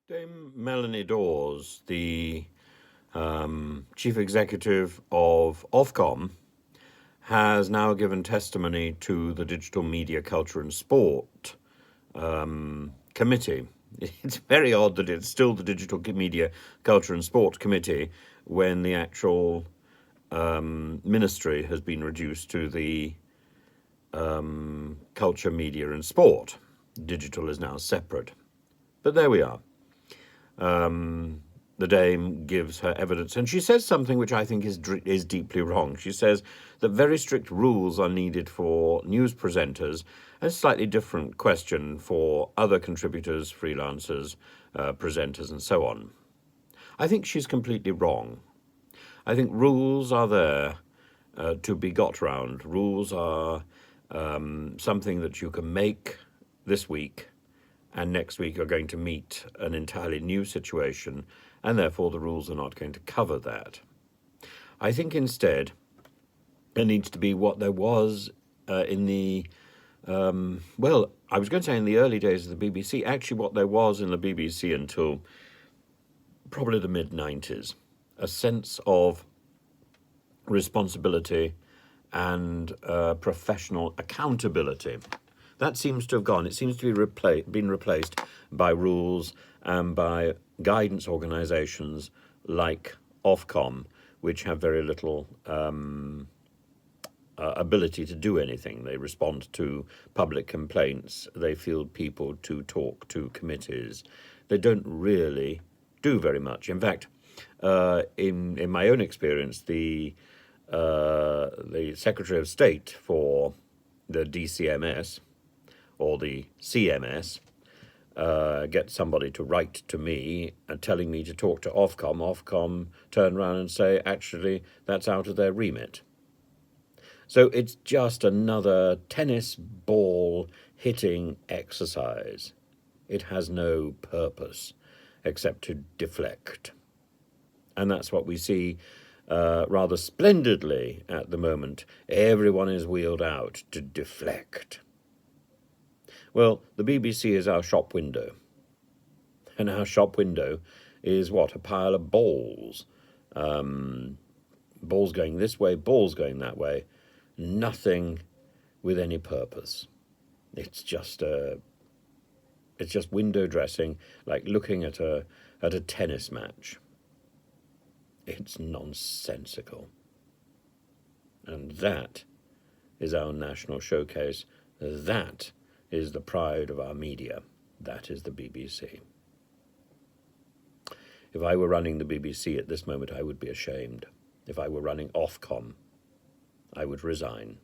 Dame Melanie Dawes, the chief executive of OFCOM, has now given testimony to the Digital Media, Culture and Sport Committee. It's very odd that it's still the Digital Media, Culture and Sport Committee when the actual ministry has been reduced to the Culture, Media and Sport. Digital is now separate. But there we are. The Dame gives her evidence, and she says something which I think is deeply wrong. She says that very strict rules are needed for news presenters, a slightly different question for other contributors, freelancers, presenters, and so on. I think she's completely wrong. I think rules are there to be got round. Rules are something that you can make this week, and next week you're going to meet an entirely new situation, and therefore the rules are not going to cover that. I think instead there needs to be what there was in the, I was going to say in the early days of the BBC, actually what there was in the BBC until probably the mid-90s, a sense of responsibility and professional accountability. That seems to have gone. It seems to be been replaced by rules and by guidance organisations like OFCOM, which have very little ability to do anything. They respond to public complaints. They field people to talk to committees. They don't really do very much. In fact, in my own experience, the Secretary of State for the DCMS or the CMS gets somebody to write to me telling me to talk to OFCOM. OFCOM turn around and say, actually, that's out of their remit. So it's just another tennis ball hitting exercise. It has no purpose except to deflect. And that's what we see rather splendidly at the moment. Everyone is wheeled out to deflect. Well, the BBC is our shop window. And our shop window is what? A pile of balls. Balls going this way, balls going that way. Nothing with any purpose. It's just window dressing, like looking at a tennis match. It's nonsensical. And that is our national showcase. That is the pride of our media. That is the BBC. If I were running the BBC at this moment, I would be ashamed. If I were running OFCOM, I would resign.